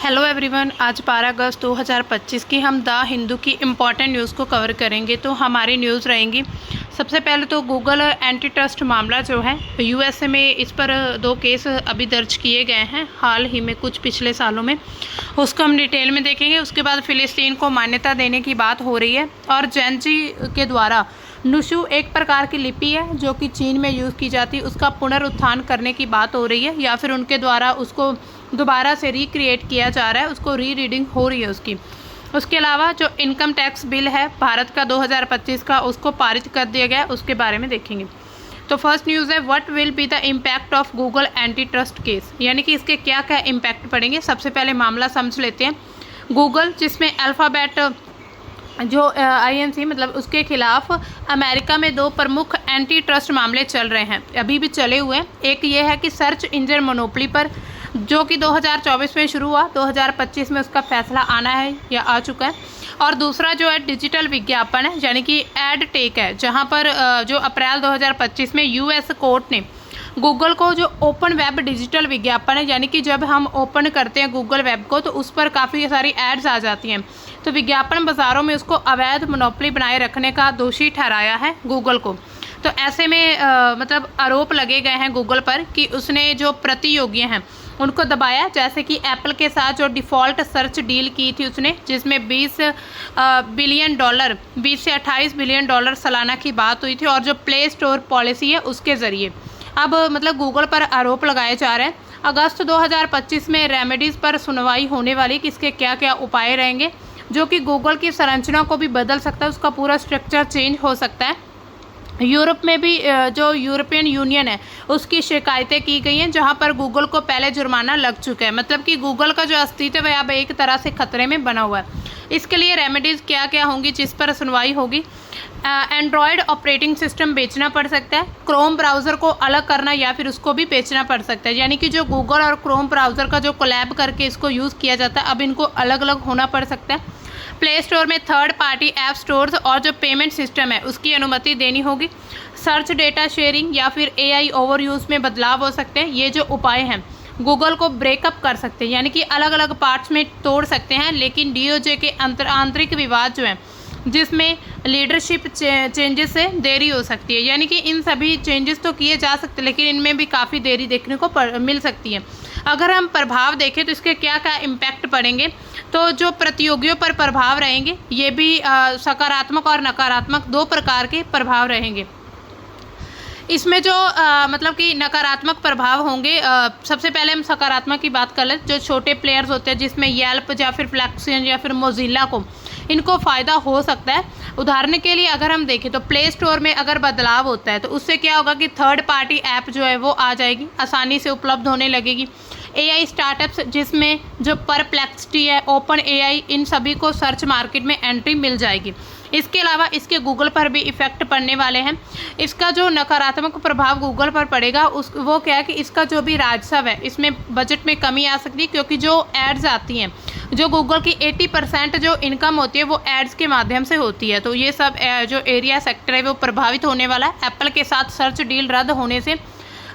Hello everyone, आज 12 अगस्त 2025 की हम द हिंदू की इम्पॉर्टेंट न्यूज़ को कवर करेंगे। तो हमारी न्यूज़ रहेंगी। सबसे पहले तो गूगल एंटी ट्रस्ट मामला जो है यूएसए में, इस पर 2 केस अभी दर्ज किए गए हैं हाल ही में, कुछ पिछले सालों में। उसको हम डिटेल में देखेंगे। उसके बाद फ़िलिस्तीन को मान्यता देने की बात हो रही है और जैनजी के द्वारा नुशु एक प्रकार की लिपि है जो कि चीन में यूज़ की जाती है, उसका पुनरुत्थान करने की बात हो रही है, या फिर उनके द्वारा उसको दोबारा से रिक्रिएट किया जा रहा है, उसको रीडिंग हो रही है उसकी। उसके अलावा जो इनकम टैक्स बिल है भारत का 2025 का, उसको पारित कर दिया गया, उसके बारे में देखेंगे। तो फर्स्ट न्यूज़ है, what will be the impact of Google anti trust case, यानी कि इसके क्या क्या इम्पैक्ट पड़ेंगे। सबसे पहले मामला समझ लेते हैं। गूगल, जिसमें अल्फ़ाबेट जो INC मतलब उसके खिलाफ अमेरिका में 2 प्रमुख एंटी ट्रस्ट मामले चल रहे हैं, अभी भी चले हुए हैं। एक ये है कि सर्च इंजन मोनोपोली पर, जो कि 2024 में शुरू हुआ, 2025 में उसका फैसला आना है या आ चुका है। और दूसरा जो है डिजिटल विज्ञापन है, यानी कि एड टेक है, जहां पर जो अप्रैल 2025 में US कोर्ट ने गूगल को जो ओपन वेब डिजिटल विज्ञापन है, यानी कि जब हम ओपन करते हैं गूगल वेब को तो उस पर काफ़ी सारी एड्स आ जाती हैं, तो विज्ञापन बाज़ारों में उसको अवैध मोनोपोली बनाए रखने का दोषी ठहराया है गूगल को। तो ऐसे में मतलब आरोप लगे गए हैं गूगल पर कि उसने जो प्रतियोगी हैं उनको दबाया, जैसे कि एप्पल के साथ जो डिफ़ॉल्ट सर्च डील की थी उसने, जिसमें $20 बिलियन 20 से $28 बिलियन सालाना की बात हुई थी, और जो प्ले स्टोर पॉलिसी है उसके ज़रिए अब मतलब गूगल पर आरोप लगाए जा रहे हैं। अगस्त 2025 में रेमेडीज़ पर सुनवाई होने वाली कि इसके क्या क्या उपाय रहेंगे, जो कि गूगल की संरचना को भी बदल सकता है, उसका पूरा स्ट्रक्चर चेंज हो सकता है। यूरोप में भी जो यूरोपियन यूनियन है उसकी शिकायतें की गई हैं, जहां पर गूगल को पहले जुर्माना लग चुका है, मतलब कि गूगल का जो अस्तित्व है अब एक तरह से खतरे में बना हुआ है। इसके लिए रेमेडीज़ क्या क्या होंगी जिस पर सुनवाई होगी। एंड्रॉयड ऑपरेटिंग सिस्टम बेचना पड़ सकता है, क्रोम ब्राउज़र को अलग करना या फिर उसको भी बेचना पड़ सकता है, यानी कि जो गूगल और क्रोम ब्राउज़र का जो कोलैब करके इसको यूज़ किया जाता है अब इनको अलग अलग होना पड़ सकता है। प्ले स्टोर में थर्ड पार्टी ऐप स्टोर्स और जो पेमेंट सिस्टम है उसकी अनुमति देनी होगी। सर्च डेटा शेयरिंग या फिर AI ओवर यूज़ में बदलाव हो सकते हैं। ये जो उपाय हैं गूगल को ब्रेकअप कर सकते हैं, यानी कि अलग अलग पार्ट्स में तोड़ सकते हैं, लेकिन DOJ के आंतरिक विवाद जो है जिसमें लीडरशिप चेंजेस से देरी हो सकती है, यानी कि इन सभी चेंजेस तो किए जा सकते हैं लेकिन इनमें भी काफ़ी देरी देखने को मिल सकती है। अगर हम प्रभाव देखें तो इसके क्या क्या इम्पैक्ट पड़ेंगे, तो जो प्रतियोगियों पर प्रभाव रहेंगे ये भी सकारात्मक और नकारात्मक 2 प्रकार के प्रभाव रहेंगे। इसमें जो मतलब कि नकारात्मक प्रभाव होंगे, सबसे पहले हम सकारात्मक की बात कर लें। जो छोटे प्लेयर्स होते हैं जिसमें येल्प या फिर फ्लेक्सियन या फिर मोजिला को, इनको फ़ायदा हो सकता है। उदाहरण के लिए अगर हम देखें तो प्ले स्टोर में अगर बदलाव होता है तो उससे क्या होगा कि थर्ड पार्टी ऐप जो है वो आ जाएगी, आसानी से उपलब्ध होने लगेगी। AI स्टार्टअप्स जिसमें जो परप्लेक्सिटी है, ओपन AI, इन सभी को सर्च मार्केट में एंट्री मिल जाएगी। इसके अलावा इसके गूगल पर भी इफ़ेक्ट पड़ने वाले हैं। इसका जो नकारात्मक प्रभाव गूगल पर पड़ेगा वो क्या है कि इसका जो भी राजस्व है इसमें बजट में कमी आ सकती है, क्योंकि जो एड्स आती हैं, जो गूगल की 80% जो इनकम होती है वो एड्स के माध्यम से होती है। तो ये सब जो एरिया सेक्टर है वो प्रभावित होने वाला है। एप्पल के साथ सर्च डील रद्द होने से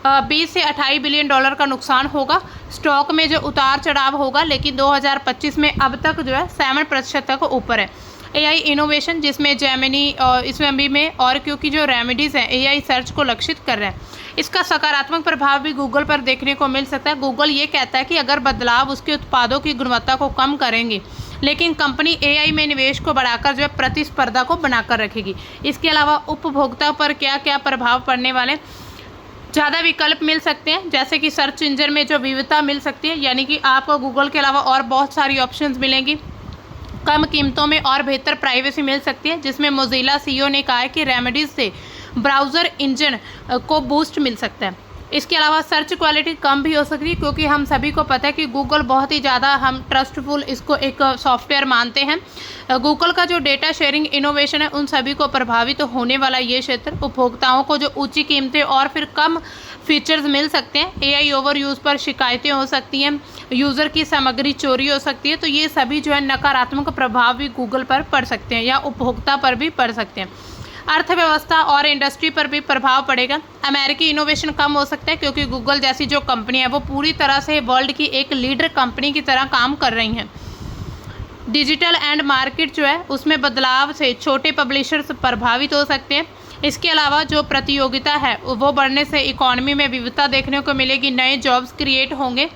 $20 से $28 बिलियन का नुकसान होगा। स्टॉक में जो उतार चढ़ाव होगा, लेकिन 2025 में अब तक जो है 7% तक ऊपर है। AI इनोवेशन जिसमें जेमिनी और इसमें अभी में, और क्योंकि जो रेमेडीज़ हैं AI सर्च को लक्षित कर रहे हैं, इसका सकारात्मक प्रभाव भी गूगल पर देखने को मिल सकता है। गूगल ये कहता है कि अगर बदलाव उसके उत्पादों की गुणवत्ता को कम करेंगे, लेकिन कंपनी AI में निवेश को बढ़ाकर जो है प्रतिस्पर्धा को बनाकर रखेगी। इसके अलावा उपभोक्ता पर क्या क्या प्रभाव पड़ने वाले, ज़्यादा विकल्प मिल सकते हैं, जैसे कि सर्च इंजन में जो विविधता मिल सकती है, यानी कि आपको गूगल के अलावा और बहुत सारी ऑप्शंस मिलेंगी। कम कीमतों में और बेहतर प्राइवेसी मिल सकती है, जिसमें मोजिला CEO ने कहा है कि रेमेडीज़ से ब्राउज़र इंजन को बूस्ट मिल सकता है। इसके अलावा सर्च क्वालिटी कम भी हो सकती है, क्योंकि हम सभी को पता है कि गूगल बहुत ही ज़्यादा हम ट्रस्टफुल इसको एक सॉफ्टवेयर मानते हैं। गूगल का जो डेटा शेयरिंग इनोवेशन है उन सभी को प्रभावित होने वाला ये क्षेत्र। उपभोक्ताओं को जो ऊंची कीमतें और फिर कम फीचर्स मिल सकते हैं। AI ओवर यूज़ पर शिकायतें हो सकती हैं, यूज़र की सामग्री चोरी हो सकती है। तो ये सभी जो है नकारात्मक प्रभाव भी गूगल पर पड़ सकते हैं या उपभोक्ता पर भी पड़ सकते हैं। अर्थव्यवस्था और इंडस्ट्री पर भी प्रभाव पड़ेगा। अमेरिकी इनोवेशन कम हो सकता है क्योंकि गूगल जैसी जो कंपनी है वो पूरी तरह से वर्ल्ड की एक लीडर कंपनी की तरह काम कर रही हैं। डिजिटल एंड मार्केट जो है उसमें बदलाव से छोटे पब्लिशर्स प्रभावित हो सकते हैं। इसके अलावा जो प्रतियोगिता है वो बढ़ने से इकोनॉमी में विविधता देखने को मिलेगी, नए जॉब्स क्रिएट होंगे।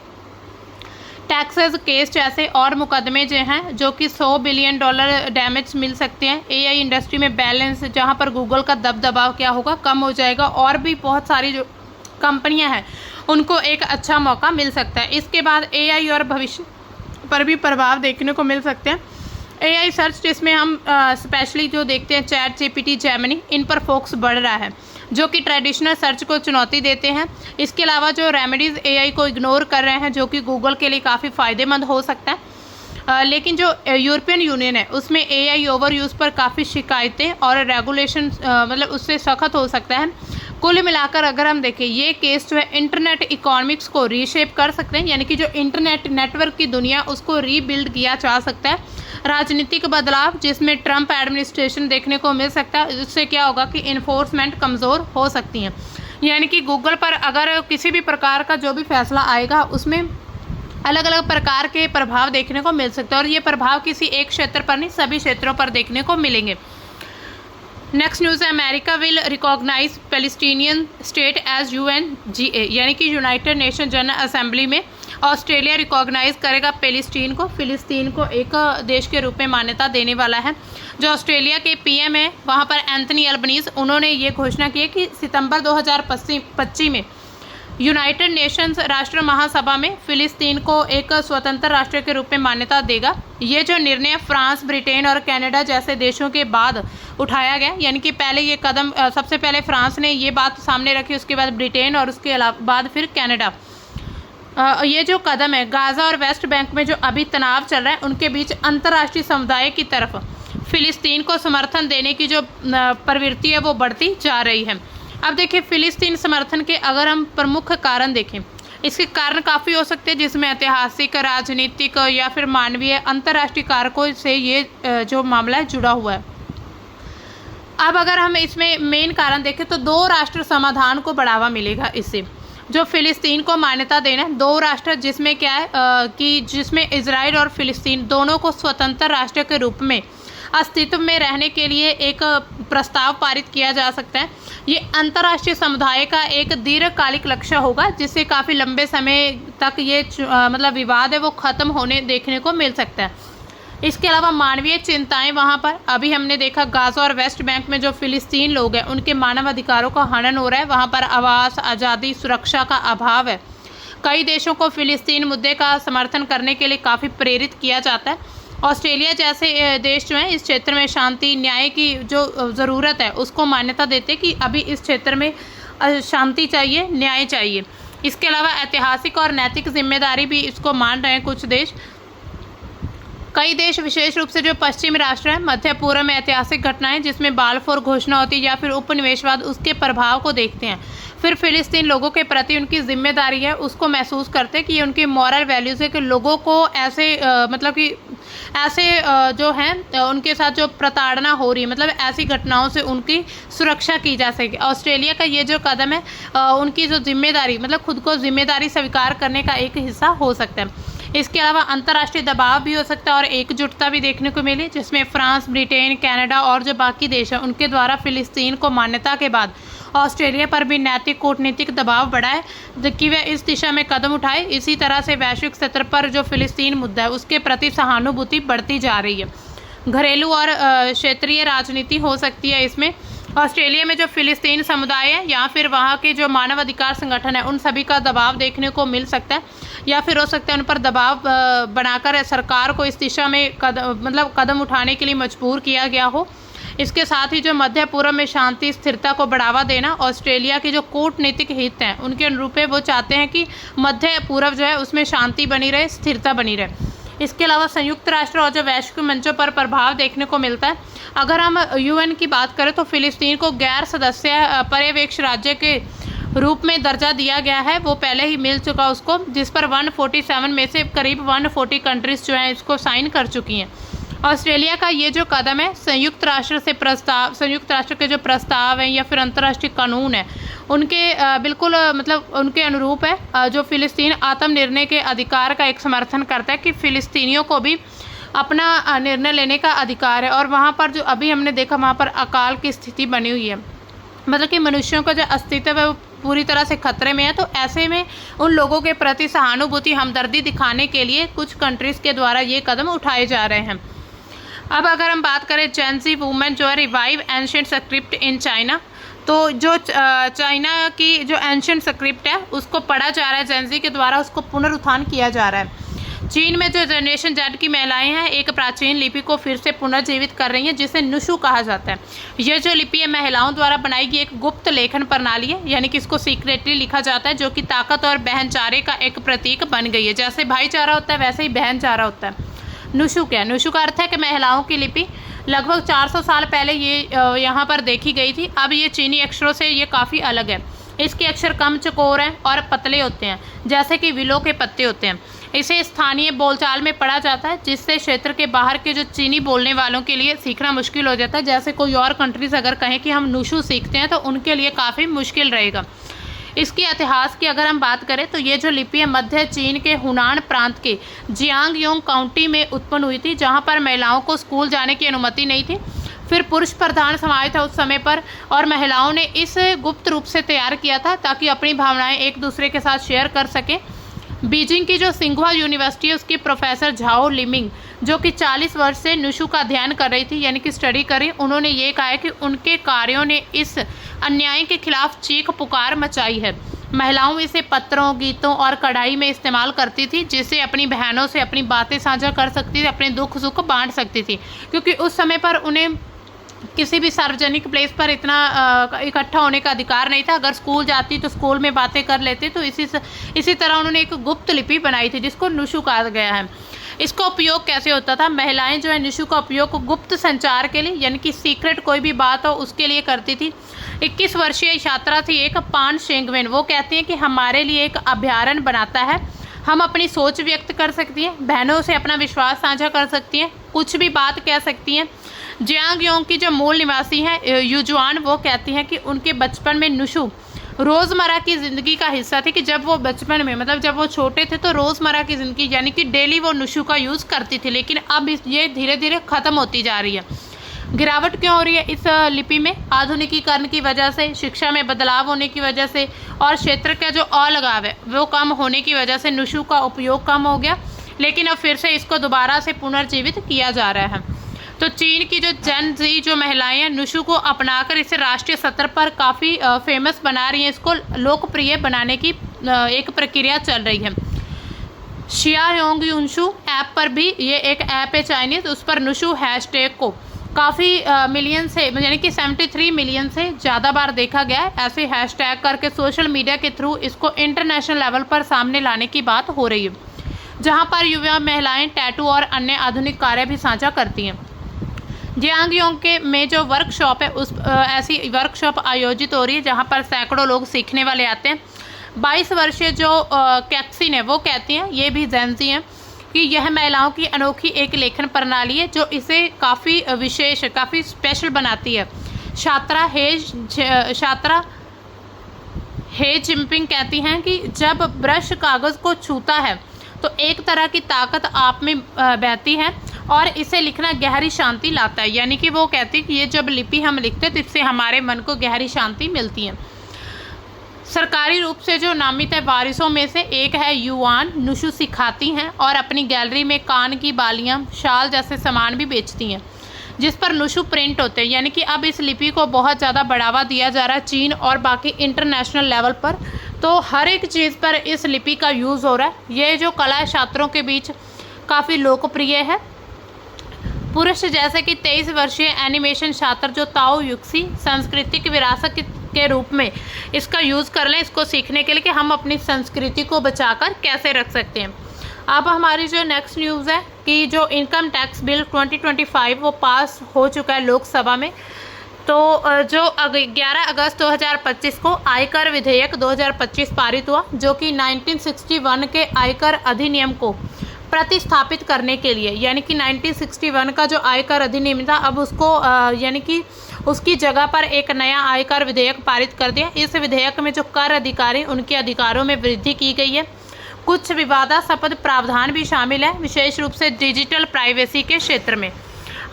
टैक्सेस केस जैसे और मुकदमे जो हैं जो कि $100 बिलियन डैमेज मिल सकते हैं। एआई इंडस्ट्री में बैलेंस जहां पर गूगल का दबदबाव क्या होगा, कम हो जाएगा और भी बहुत सारी जो कंपनियां हैं उनको एक अच्छा मौका मिल सकता है। इसके बाद एआई और भविष्य पर भी प्रभाव देखने को मिल सकते हैं। एआई सर्च जिसमें हम स्पेशली जो देखते हैं चैट जीपीटी, जेमिनी, इन पर फोकस बढ़ रहा है जो कि ट्रेडिशनल सर्च को चुनौती देते हैं। इसके अलावा जो रेमेडीज़ एआई को इग्नोर कर रहे हैं जो कि गूगल के लिए काफ़ी फ़ायदेमंद हो सकता है। लेकिन जो यूरोपियन यूनियन है उसमें एआई ओवर यूज़ पर काफ़ी शिकायतें और रेगुलेशन मतलब उससे सख्त हो सकता है। कुल मिलाकर अगर हम देखें ये केस जो है इंटरनेट इकोनॉमिक्स को रीशेप कर सकते हैं, यानी कि जो इंटरनेट नेटवर्क की दुनिया उसको रीबिल्ड किया जा सकता है। राजनीतिक बदलाव जिसमें ट्रंप एडमिनिस्ट्रेशन देखने को मिल सकता है, इससे क्या होगा कि इन्फोर्समेंट कमज़ोर हो सकती हैं। यानी कि गूगल पर अगर किसी भी प्रकार का जो भी फैसला आएगा उसमें अलग अलग प्रकार के प्रभाव देखने को मिल सकते हैं और ये प्रभाव किसी एक क्षेत्र पर नहीं सभी क्षेत्रों पर देखने को मिलेंगे। नेक्स्ट न्यूज़ है, America will recognise Palestinian state as UNGA, यानी कि यूनाइटेड नेशन जनरल असेंबली में ऑस्ट्रेलिया रिकॉग्नाइज करेगा फिलिस्तीन को एक देश के रूप में मान्यता देने वाला है। जो ऑस्ट्रेलिया के PM है वहाँ पर एंथनी अल्बनीज, उन्होंने ये घोषणा की है कि सितंबर 2025 में यूनाइटेड नेशंस राष्ट्र महासभा में फिलिस्तीन को एक स्वतंत्र राष्ट्र के रूप में मान्यता देगा। ये जो निर्णय फ्रांस, ब्रिटेन और कनाडा जैसे देशों के बाद उठाया गया, यानी कि पहले ये कदम सबसे पहले फ्रांस ने ये बात सामने रखी, उसके बाद ब्रिटेन और उसके बाद फिर कनाडा। ये जो कदम है गाज़ा और वेस्ट बैंक में जो अभी तनाव चल रहा है उनके बीच अंतर्राष्ट्रीय समुदाय की तरफ फिलिस्तीन को समर्थन देने की जो प्रवृत्ति है वो बढ़ती जा रही है। अब देखिए फिलिस्तीन समर्थन के अगर हम प्रमुख कारण देखें, इसके कारण काफ़ी हो सकते हैं जिसमें ऐतिहासिक, राजनीतिक या फिर मानवीय अंतर्राष्ट्रीय कारकों से ये जो मामला है जुड़ा हुआ है। अब अगर हम इसमें मेन कारण देखें तो 2 राष्ट्र समाधान को बढ़ावा मिलेगा इससे। जो फिलिस्तीन को मान्यता देना है 2 राष्ट्र जिसमें क्या है कि जिसमें इजराइल और फिलिस्तीन दोनों को स्वतंत्र राष्ट्र के रूप में अस्तित्व में रहने के लिए एक प्रस्ताव पारित किया जा सकता है। ये अंतर्राष्ट्रीय समुदाय का एक दीर्घकालिक लक्ष्य होगा जिससे काफ़ी लंबे समय तक ये मतलब विवाद है वो ख़त्म होने देखने को मिल सकता है। इसके अलावा मानवीय चिंताएं वहाँ पर अभी हमने देखा गाज़ा और वेस्ट बैंक में जो फिलिस्तीन लोग हैं उनके मानव अधिकारों का हनन हो रहा है। वहाँ पर आवास, आज़ादी, सुरक्षा का अभाव है। कई देशों को फिलिस्तीन मुद्दे का समर्थन करने के लिए काफ़ी प्रेरित किया जाता है। ऑस्ट्रेलिया जैसे देश जो हैं इस क्षेत्र में शांति, न्याय की जो ज़रूरत है उसको मान्यता देते कि अभी इस क्षेत्र में शांति चाहिए, न्याय चाहिए। इसके अलावा ऐतिहासिक और नैतिक जिम्मेदारी भी इसको मान रहे हैं कुछ देश। कई देश विशेष रूप से जो पश्चिमी राष्ट्र हैं मध्य पूर्व में ऐतिहासिक घटनाएं जिसमें बाल्फोर घोषणा होती है या फिर उपनिवेशवाद उसके प्रभाव को देखते हैं। फिर फिलिस्तीन लोगों के प्रति उनकी जिम्मेदारी है उसको महसूस करते हैं कि ये उनकी मॉरल वैल्यूज़ है कि लोगों को ऐसे मतलब कि ऐसे जो हैं उनके साथ जो प्रताड़ना हो रही है मतलब ऐसी घटनाओं से उनकी सुरक्षा की जा सके। ऑस्ट्रेलिया का ये जो कदम है उनकी जो जिम्मेदारी मतलब खुद को जिम्मेदारी स्वीकार करने का एक हिस्सा हो सकता है। इसके अलावा अंतर्राष्ट्रीय दबाव भी हो सकता है और एकजुटता भी देखने को मिली जिसमें फ्रांस, ब्रिटेन, कनाडा और जो बाकी देश हैं उनके द्वारा फिलिस्तीन को मान्यता के बाद ऑस्ट्रेलिया पर भी नैतिक कूटनीतिक दबाव बढ़ा है कि वह इस दिशा में कदम उठाए। इसी तरह से वैश्विक स्तर पर जो फिलिस्तीन मुद्दा है उसके प्रति सहानुभूति बढ़ती जा रही है। घरेलू और क्षेत्रीय राजनीति हो सकती है इसमें। ऑस्ट्रेलिया में जो फिलिस्तीन समुदाय है या फिर वहाँ के जो मानव अधिकार संगठन है उन सभी का दबाव देखने को मिल सकता है या फिर हो सकता है उन पर दबाव बनाकर सरकार को इस दिशा में कदम उठाने के लिए मजबूर किया गया हो। इसके साथ ही जो मध्य पूर्व में शांति स्थिरता को बढ़ावा देना ऑस्ट्रेलिया के जो कूटनीतिक हित हैं उनके अनुरूप है। वो चाहते हैं कि मध्य पूर्व जो है उसमें शांति बनी रहे, स्थिरता बनी रहे। इसके अलावा संयुक्त राष्ट्र और जो वैश्विक मंचों पर प्रभाव देखने को मिलता है। अगर हम UN की बात करें तो फिलिस्तीन को गैर सदस्य पर्यवेक्षक राज्य के रूप में दर्जा दिया गया है, वो पहले ही मिल चुका उसको, जिस पर 147 में से करीब 140 कंट्रीज जो हैं इसको साइन कर चुकी हैं। ऑस्ट्रेलिया का ये जो कदम है संयुक्त राष्ट्र के जो प्रस्ताव हैं या फिर अंतर्राष्ट्रीय कानून है उनके बिल्कुल मतलब उनके अनुरूप है, जो फ़िलिस्तीन आत्मनिर्णय के अधिकार का एक समर्थन करता है कि फ़िलिस्तीनियों को भी अपना निर्णय लेने का अधिकार है। और वहाँ पर जो अभी हमने देखा वहाँ पर अकाल की स्थिति बनी हुई है, मतलब कि मनुष्यों का जो अस्तित्व है वो पूरी तरह से खतरे में है। तो ऐसे में उन लोगों के प्रति सहानुभूति हमदर्दी दिखाने के लिए कुछ कंट्रीज़ के द्वारा ये कदम उठाए जा रहे हैं। अब अगर हम बात करें जेन ज़ी वूमेन जो है revive ancient script in China, तो जो चाइना की जो एंशिएंट स्क्रिप्ट है उसको पढ़ा जा रहा है जेन ज़ी के द्वारा, उसको पुनरुत्थान किया जा रहा है। चीन में जो जनरेशन जेड की महिलाएं हैं एक प्राचीन लिपि को फिर से पुनर्जीवित कर रही हैं जिसे नुशु कहा जाता है। यह जो लिपि है महिलाओं द्वारा बनाई गई एक गुप्त लेखन प्रणाली है, यानी कि इसको सीक्रेटली लिखा जाता है, जो कि ताकत और बहनचारे का एक प्रतीक बन गई है। जैसे भाईचारा होता है वैसे ही बहनचारा होता है। नुशु क्या है? नुशु का अर्थ है कि महिलाओं की लिपि। लगभग 400 साल पहले ये यहाँ पर देखी गई थी। अब ये चीनी अक्षरों से ये काफ़ी अलग है। इसके अक्षर कम चौकोर हैं और पतले होते हैं, जैसे कि विलो के पत्ते होते हैं। इसे स्थानीय बोलचाल में पढ़ा जाता है, जिससे क्षेत्र के बाहर के जो चीनी बोलने वालों के लिए सीखना मुश्किल हो जाता है। जैसे कोई और कंट्रीज अगर कहें कि हम नुशु सीखते हैं तो उनके लिए काफ़ी मुश्किल रहेगा। इसके इतिहास की अगर हम बात करें तो ये जो लिपि है मध्य चीन के हुनान प्रांत के जियांगयोंग काउंटी में उत्पन्न हुई थी, जहाँ पर महिलाओं को स्कूल जाने की अनुमति नहीं थी। फिर पुरुष प्रधान समाज था उस समय पर, और महिलाओं ने इस गुप्त रूप से तैयार किया था ताकि अपनी भावनाएं एक दूसरे के साथ शेयर कर सकें। बीजिंग की जो सिंघुआ यूनिवर्सिटी है उसकी प्रोफेसर झाओ लिमिंग, जो कि 40 वर्ष से नुशु का अध्ययन कर रही थी, यानी कि स्टडी कर रही, उन्होंने ये कहा है कि उनके कार्यों ने इस अन्याय के खिलाफ चीख पुकार मचाई है। महिलाओं इसे पत्रों, गीतों और कढ़ाई में इस्तेमाल करती थी, जिससे अपनी बहनों से अपनी बातें साझा कर सकती थी, अपने दुख सुख बांट सकती थी, क्योंकि उस समय पर उन्हें किसी भी सार्वजनिक प्लेस पर इतना इकट्ठा होने का अधिकार नहीं था। अगर स्कूल जाती तो स्कूल में बातें कर लेते। तो इसी तरह उन्होंने एक गुप्त लिपि बनाई थी जिसको नुशु कहा गया है। इसका उपयोग कैसे होता था? महिलाएं जो है नुशु का उपयोग गुप्त संचार के लिए, यानी कि सीक्रेट कोई भी बात हो उसके लिए करती थी। 21 वर्षीय छात्रा थी एक पान शेंगवेन, वो कहती हैं कि हमारे लिए एक अभ्यारण्य बनाता है। हम अपनी सोच व्यक्त कर सकती हैं, बहनों से अपना विश्वास साझा कर सकती हैं, कुछ भी बात कह सकती हैं। जियांगयोंग की जो मूल निवासी हैं युजुआन, वो कहती हैं कि उनके बचपन में नुशु रोज़मर्रा की ज़िंदगी का हिस्सा थी, कि जब वो बचपन में मतलब जब वो छोटे थे तो रोज़मर्रा की ज़िंदगी यानी कि डेली वो नुशु का यूज़ करती थी। लेकिन अब ये धीरे धीरे ख़त्म होती जा रही है। गिरावट क्यों हो रही है इस लिपि में? आधुनिकीकरण की वजह से, शिक्षा में बदलाव होने की वजह से और क्षेत्र का जो अलगाव है वो कम होने की वजह से नुशु का उपयोग कम हो गया। लेकिन अब फिर से इसको दोबारा से पुनर्जीवित किया जा रहा है। तो चीन की जो जेन ज़ी जो महिलाएं हैं नुशु को अपनाकर इसे राष्ट्रीय स्तर पर काफ़ी फेमस बना रही हैं। इसको लोकप्रिय बनाने की एक प्रक्रिया चल रही है। शियाओंग यूनशु ऐप पर भी, ये एक ऐप है चाइनीज़, उस पर नुशु हैशटैग को काफ़ी मिलियन से, यानी कि 73 मिलियन से ज़्यादा बार देखा गया है। ऐसे हैशटैग करके सोशल मीडिया के थ्रू इसको इंटरनेशनल लेवल पर सामने लाने की बात हो रही है, जहाँ पर युवा महिलाएं टैटू और अन्य आधुनिक कार्य भी साझा करती हैं। जियांगयोंग के में जो वर्कशॉप है उस ऐसी वर्कशॉप आयोजित हो रही है जहाँ पर सैकड़ों लोग सीखने वाले आते हैं। 22 वर्षीय जो कैक्सिन है वो कहती हैं, ये भी जेन ज़ी हैं, कि यह महिलाओं की अनोखी एक लेखन प्रणाली है जो इसे काफ़ी विशेष, काफ़ी स्पेशल बनाती है। छात्रा हे जिनपिंग कहती हैं कि जब ब्रश कागज़ को छूता है तो एक तरह की ताकत आप में बहती है और इसे लिखना गहरी शांति लाता है। यानी कि वो कहती है कि ये जब लिपि हम लिखते हैं तो इससे हमारे मन को गहरी शांति मिलती है। सरकारी रूप से जो नामित वारिसों में से एक है युआन, नुशु सिखाती हैं और अपनी गैलरी में कान की बालियां, शाल जैसे सामान भी बेचती हैं, जिस पर नुशु प्रिंट होते हैं। यानी कि अब इस लिपि को बहुत ज़्यादा बढ़ावा दिया जा रहा है चीन और बाकी इंटरनेशनल लेवल पर। तो हर एक चीज़ पर इस लिपि का यूज़ हो रहा है। ये जो कला है छात्रों के बीच काफ़ी लोकप्रिय है। पुरुष जैसे कि 23 वर्षीय एनिमेशन छात्र जो ताओ युक्सी सांस्कृतिक विरासत के रूप में इसका यूज़ कर लें, इसको सीखने के लिए कि हम अपनी संस्कृति को बचाकर कैसे रख सकते हैं। अब हमारी जो नेक्स्ट न्यूज़ है कि जो इनकम टैक्स बिल 2025 वो पास हो चुका है लोकसभा में। तो जो 11 अगस्त 2025 को आयकर विधेयक 2025 पारित हुआ, जो कि 1961 के आयकर अधिनियम को प्रतिस्थापित करने के लिए, यानी कि 1961 का जो आयकर अधिनियम था अब उसको यानी कि उसकी जगह पर एक नया आयकर विधेयक पारित कर दिया। इस विधेयक में जो कर अधिकारी उनके अधिकारों में वृद्धि की गई है। कुछ विवादास्पद प्रावधान भी शामिल है, विशेष रूप से डिजिटल प्राइवेसी के क्षेत्र में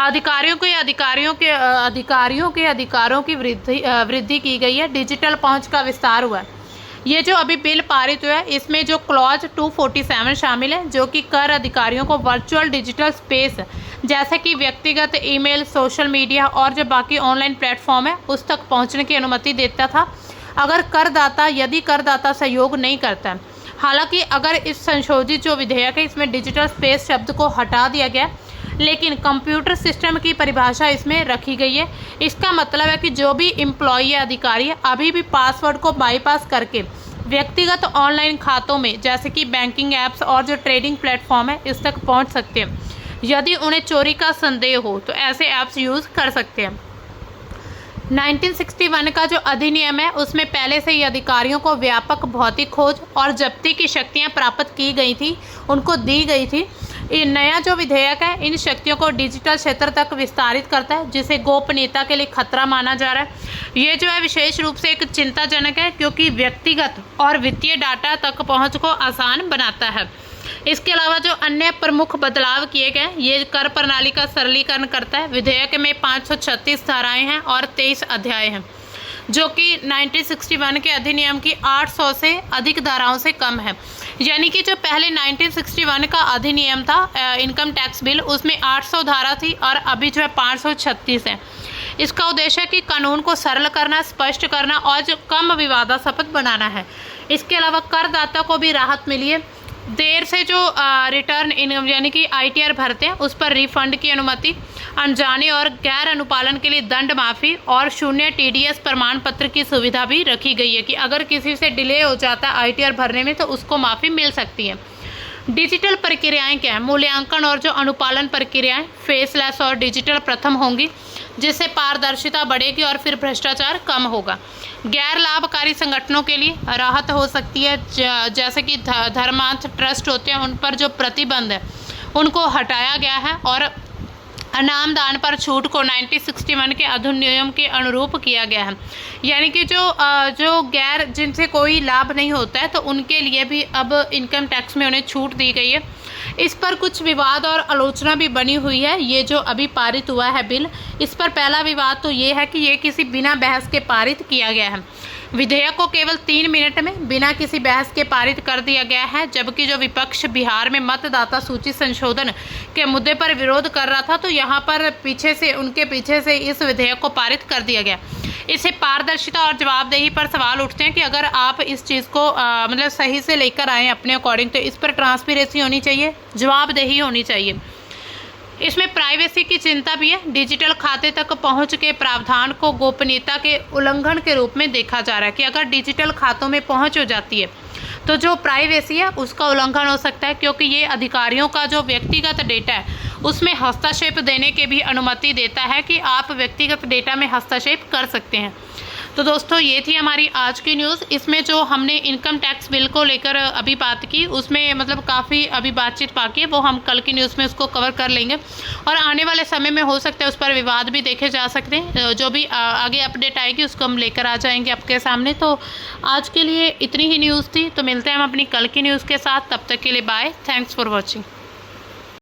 अधिकारियों के अधिकारों की वृद्धि की गई है। डिजिटल पहुंच का विस्तार हुआ है। ये जो अभी बिल पारित हुआ है इसमें जो क्लॉज 247 शामिल है, जो कि कर अधिकारियों को वर्चुअल डिजिटल स्पेस जैसे कि व्यक्तिगत ईमेल, सोशल मीडिया और जो बाकी ऑनलाइन प्लेटफॉर्म है उस तक पहुंचने की अनुमति देता था, यदि करदाता सहयोग नहीं करता है। हालांकि अगर इस संशोधित जो विधेयक है इसमें डिजिटल स्पेस शब्द को हटा दिया गया, लेकिन कंप्यूटर सिस्टम की परिभाषा इसमें रखी गई है। इसका मतलब है कि जो भी एम्प्लॉई या अधिकारी अभी भी पासवर्ड को बाईपास करके व्यक्तिगत ऑनलाइन खातों में जैसे कि बैंकिंग ऐप्स और जो ट्रेडिंग प्लेटफॉर्म है इस तक पहुंच सकते हैं। यदि उन्हें चोरी का संदेह हो तो ऐसे ऐप्स यूज़ कर सकते हैं। 1961 का जो अधिनियम है उसमें पहले से ही अधिकारियों को व्यापक भौतिक खोज और जब्ती की शक्तियां प्राप्त की गई थी, उनको दी गई थी। ये नया जो विधेयक है इन शक्तियों को डिजिटल क्षेत्र तक विस्तारित करता है, जिसे गोपनीयता के लिए खतरा माना जा रहा है। ये जो है विशेष रूप से एक चिंताजनक है, क्योंकि व्यक्तिगत और वित्तीय डाटा तक पहुंच को आसान बनाता है। इसके अलावा जो अन्य प्रमुख बदलाव किए गए, ये कर प्रणाली का सरलीकरण करता है। विधेयक में 536 धाराएं हैं और 23 अध्याय हैं, जो कि 1961 के अधिनियम की 800 से अधिक धाराओं से कम है। यानी कि जो पहले 1961 का अधिनियम था इनकम टैक्स बिल, उसमें 800 धारा थी और अभी जो है 536 है। इसका उद्देश्य है कि कानून को सरल करना, स्पष्ट करना और जो कम विवादास्पद बनाना है। इसके अलावा करदाता को भी राहत मिली है। देर से जो रिटर्न यानी कि ITR भरते हैं उस पर रिफंड की अनुमति, अनजाने और गैर अनुपालन के लिए दंड माफ़ी और 0 TDS प्रमाण पत्र की सुविधा भी रखी गई है कि अगर किसी से डिले हो जाता है ITR भरने में तो उसको माफ़ी मिल सकती है। डिजिटल प्रक्रियाएं क्या है? मूल्यांकन और जो अनुपालन प्रक्रियाएं फेसलेस और डिजिटल प्रथम होंगी, जिससे पारदर्शिता बढ़ेगी और फिर भ्रष्टाचार कम होगा। गैर लाभकारी संगठनों के लिए राहत हो सकती है, जैसे कि धर्मार्थ ट्रस्ट होते हैं उन पर जो प्रतिबंध है उनको हटाया गया है और अनाम दान पर छूट को 1961 के अधिनियम के अनुरूप किया गया है। यानी कि जो गैर जिनसे कोई लाभ नहीं होता है तो उनके लिए भी अब इनकम टैक्स में उन्हें छूट दी गई है। इस पर कुछ विवाद और आलोचना भी बनी हुई है। ये जो अभी पारित हुआ है बिल, इस पर पहला विवाद तो ये है कि ये किसी बिना बहस के पारित किया गया है। विधेयक को केवल 3 मिनट में बिना किसी बहस के पारित कर दिया गया है, जबकि जो विपक्ष बिहार में मतदाता सूची संशोधन के मुद्दे पर विरोध कर रहा था तो यहाँ पर उनके पीछे से इस विधेयक को पारित कर दिया गया। इससे पारदर्शिता और जवाबदेही पर सवाल उठते हैं कि अगर आप इस चीज़ को मतलब सही से लेकर आएँ अपने अकॉर्डिंग, तो इस पर ट्रांसपेरेंसी होनी चाहिए, जवाबदेही होनी चाहिए। इसमें प्राइवेसी की चिंता भी है। डिजिटल खाते तक पहुंच के प्रावधान को गोपनीयता के उल्लंघन के रूप में देखा जा रहा है कि अगर डिजिटल खातों में पहुंच हो जाती है तो जो प्राइवेसी है उसका उल्लंघन हो सकता है, क्योंकि ये अधिकारियों का जो व्यक्तिगत डेटा है उसमें हस्तक्षेप देने की भी अनुमति देता है कि आप व्यक्तिगत डेटा में हस्तक्षेप कर सकते हैं। तो दोस्तों ये थी हमारी आज की न्यूज़। इसमें जो हमने इनकम टैक्स बिल को लेकर अभी बात की उसमें मतलब काफ़ी अभी बातचीत बाकी है, वो हम कल की न्यूज़ में उसको कवर कर लेंगे और आने वाले समय में हो सकता है उस पर विवाद भी देखे जा सकते हैं। जो भी आगे अपडेट आएगी उसको हम लेकर आ जाएंगे आपके सामने। तो आज के लिए इतनी ही न्यूज़ थी, तो मिलते हैं हम अपनी कल की न्यूज़ के साथ। तब तक के लिए बाय, थैंक्स फॉर वॉचिंग।